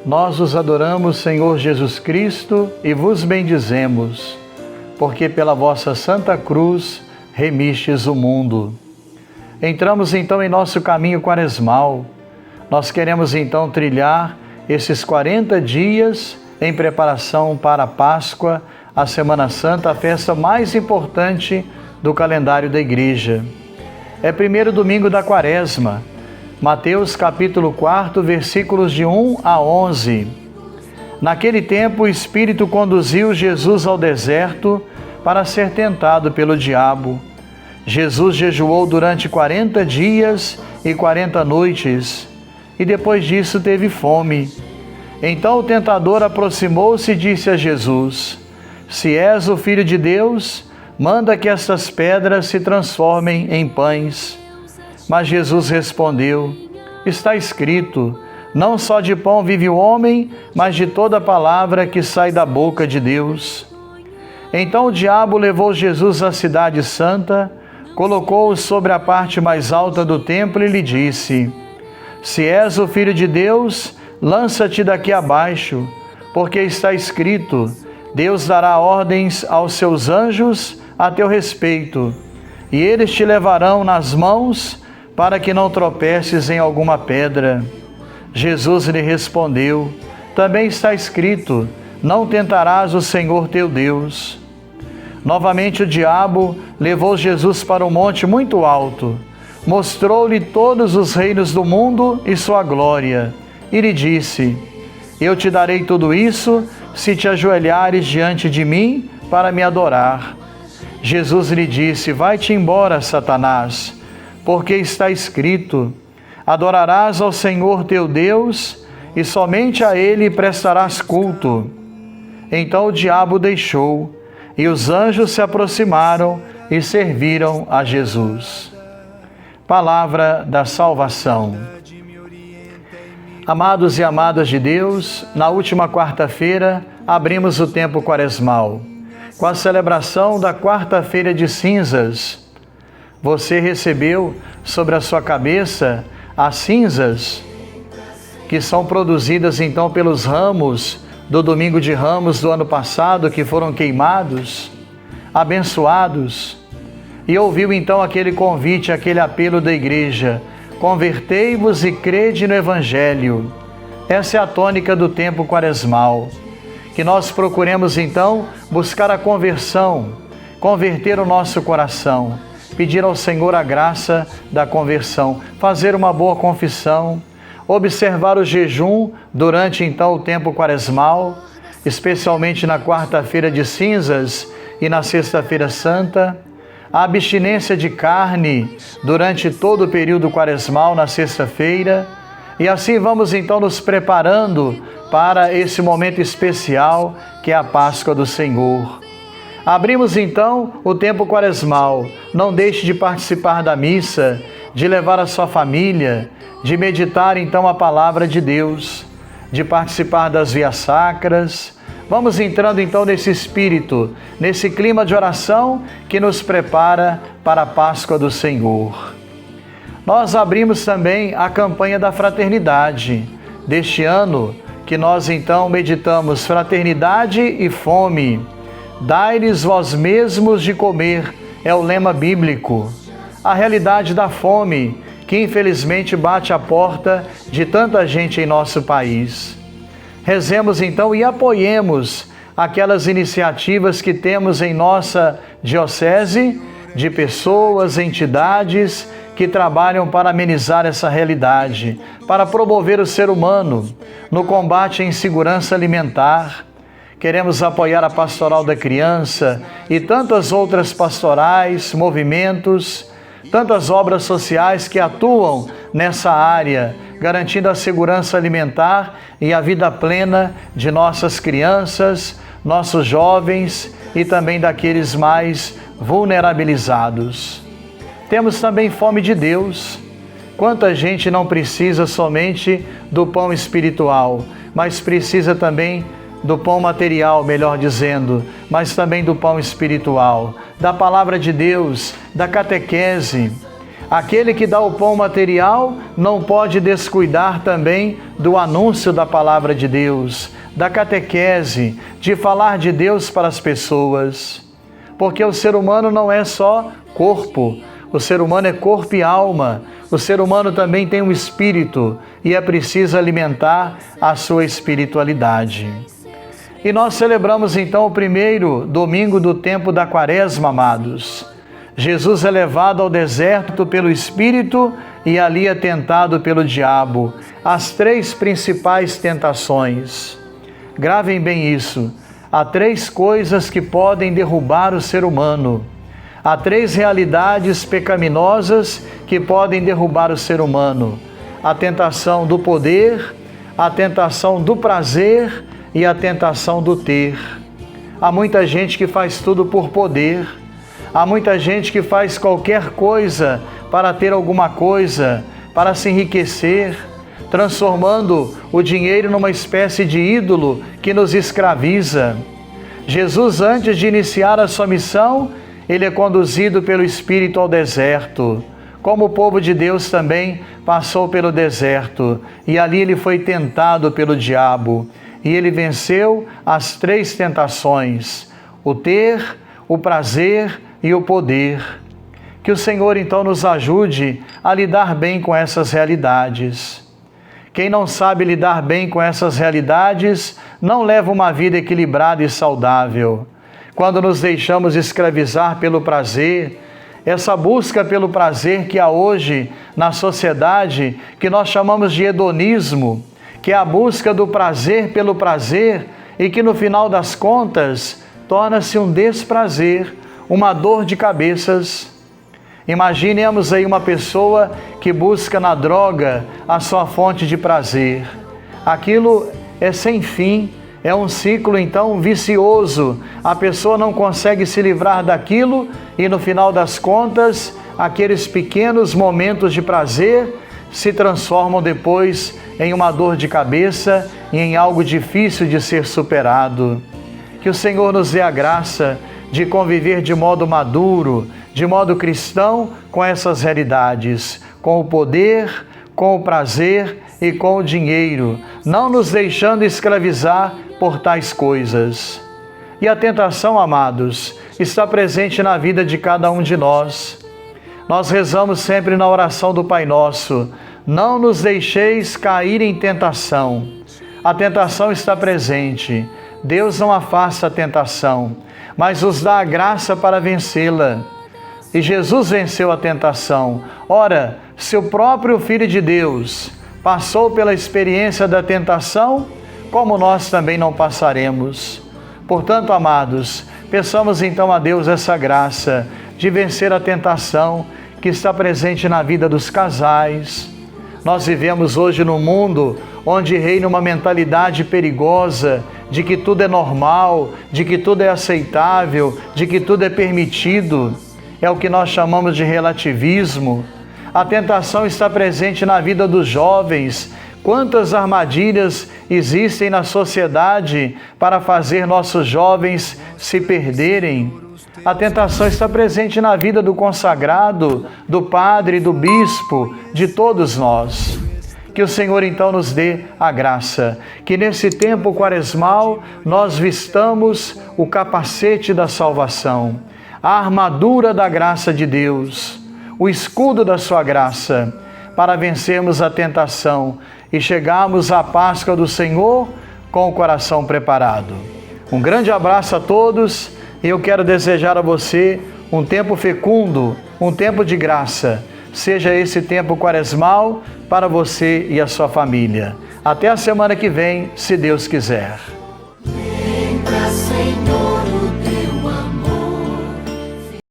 Nós os adoramos, Senhor Jesus Cristo, e vos bendizemos, porque pela vossa Santa Cruz remistes o mundo. Entramos então em nosso caminho quaresmal. Nós queremos então trilhar esses 40 dias em preparação para a Páscoa, a Semana Santa, a festa mais importante do calendário da Igreja. É primeiro domingo da Quaresma. Mateus capítulo 4, versículos de 1 a 11. Naquele tempo, o Espírito conduziu Jesus ao deserto para ser tentado pelo diabo. Jesus jejuou durante 40 dias e 40 noites, e depois disso teve fome. Então o tentador aproximou-se e disse a Jesus: Se és o Filho de Deus, manda que estas pedras se transformem em pães. Mas Jesus respondeu: Está escrito, não só de pão vive o homem, mas de toda palavra que sai da boca de Deus. Então o diabo levou Jesus à cidade santa, colocou-o sobre a parte mais alta do templo e lhe disse: Se és o Filho de Deus, lança-te daqui abaixo, porque está escrito, Deus dará ordens aos seus anjos a teu respeito, e eles te levarão nas mãos para que não tropeces em alguma pedra. Jesus lhe respondeu: Também está escrito, não tentarás o Senhor teu Deus. Novamente o diabo levou Jesus para um monte muito alto, mostrou-lhe todos os reinos do mundo e sua glória, e lhe disse: Eu te darei tudo isso se te ajoelhares diante de mim para me adorar. Jesus lhe disse: Vai-te embora, Satanás, porque está escrito, adorarás ao Senhor teu Deus e somente a Ele prestarás culto. Então o diabo deixou, e os anjos se aproximaram e serviram a Jesus. Palavra da salvação. Amados e amadas de Deus, na última quarta-feira abrimos o tempo quaresmal, com a celebração da quarta-feira de cinzas. Você recebeu sobre a sua cabeça as cinzas que são produzidas então pelos ramos do domingo de Ramos do ano passado, que foram queimados, abençoados, e ouviu então aquele convite, aquele apelo da igreja: convertei-vos e crede no Evangelho. Essa é a tônica do tempo quaresmal, que nós procuremos então buscar a conversão, converter o nosso coração, pedir ao Senhor a graça da conversão, fazer uma boa confissão, observar o jejum durante então o tempo quaresmal, especialmente na quarta-feira de cinzas e na sexta-feira santa, a abstinência de carne durante todo o período quaresmal na sexta-feira, e assim vamos então nos preparando para esse momento especial que é a Páscoa do Senhor. Abrimos então o tempo quaresmal. Não deixe de participar da missa, de levar a sua família, de meditar então a palavra de Deus, de participar das vias sacras. Vamos entrando então nesse espírito, nesse clima de oração que nos prepara para a Páscoa do Senhor. Nós abrimos também a campanha da fraternidade deste ano, que nós então meditamos fraternidade e fome. Dai-lhes vós mesmos de comer, é o lema bíblico. A realidade da fome, que infelizmente bate à porta de tanta gente em nosso país. Rezemos então e apoiemos aquelas iniciativas que temos em nossa diocese, de pessoas, entidades que trabalham para amenizar essa realidade, para promover o ser humano no combate à insegurança alimentar. Queremos apoiar a Pastoral da Criança e tantas outras pastorais, movimentos, tantas obras sociais que atuam nessa área, garantindo a segurança alimentar e a vida plena de nossas crianças, nossos jovens e também daqueles mais vulnerabilizados. Temos também fome de Deus. Quanta gente não precisa somente do pão espiritual, mas precisa também do pão material, melhor dizendo, mas também do pão espiritual, da palavra de Deus, da catequese. Aquele que dá o pão material não pode descuidar também do anúncio da palavra de Deus, da catequese, de falar de Deus para as pessoas. Porque o ser humano não é só corpo, o ser humano é corpo e alma. O ser humano também tem um espírito e é preciso alimentar a sua espiritualidade. E nós celebramos então o primeiro domingo do tempo da Quaresma, amados. Jesus é levado ao deserto pelo Espírito e ali é tentado pelo diabo. As três principais tentações. Gravem bem isso. Há três coisas que podem derrubar o ser humano. Há três realidades pecaminosas que podem derrubar o ser humano: a tentação do poder, a tentação do prazer e a tentação do ter. Há muita gente que faz tudo por poder. Há muita gente que faz qualquer coisa para ter alguma coisa, para se enriquecer, transformando o dinheiro numa espécie de ídolo que nos escraviza. Jesus, antes de iniciar a sua missão, ele é conduzido pelo Espírito ao deserto. Como o povo de Deus também passou pelo deserto, e ali ele foi tentado pelo diabo. E ele venceu as três tentações: o ter, o prazer e o poder. Que o Senhor então nos ajude a lidar bem com essas realidades. Quem não sabe lidar bem com essas realidades não leva uma vida equilibrada e saudável. Quando nos deixamos escravizar pelo prazer, essa busca pelo prazer que há hoje na sociedade, que nós chamamos de hedonismo, que é a busca do prazer pelo prazer e que no final das contas torna-se um desprazer, uma dor de cabeças. Imaginemos aí uma pessoa que busca na droga a sua fonte de prazer. Aquilo é sem fim, é um ciclo então vicioso. A pessoa não consegue se livrar daquilo e no final das contas, aqueles pequenos momentos de prazer se transformam depois em uma dor de cabeça e em algo difícil de ser superado. Que o Senhor nos dê a graça de conviver de modo maduro, de modo cristão, com essas realidades, com o poder, com o prazer e com o dinheiro, não nos deixando escravizar por tais coisas. E a tentação, amados, está presente na vida de cada um de nós. Nós rezamos sempre na oração do Pai Nosso: não nos deixeis cair em tentação. A tentação está presente. Deus não afasta a tentação, mas nos dá a graça para vencê-la. E Jesus venceu a tentação. Ora, se o próprio Filho de Deus passou pela experiência da tentação, como nós também não passaremos. Portanto, amados, peçamos então a Deus essa graça de vencer a tentação que está presente na vida dos casais. Nós vivemos hoje num mundo onde reina uma mentalidade perigosa de que tudo é normal, de que tudo é aceitável, de que tudo é permitido. É o que nós chamamos de relativismo. A tentação está presente na vida dos jovens. Quantas armadilhas existem na sociedade para fazer nossos jovens se perderem? A tentação está presente na vida do consagrado, do padre, do bispo, de todos nós. Que o Senhor então nos dê a graça, que nesse tempo quaresmal nós vistamos o capacete da salvação, a armadura da graça de Deus, o escudo da sua graça, para vencermos a tentação e chegarmos à Páscoa do Senhor com o coração preparado. Um grande abraço a todos e eu quero desejar a você um tempo fecundo, um tempo de graça. Seja esse tempo quaresmal para você e a sua família. Até a semana que vem, se Deus quiser. Vem pra Senhor.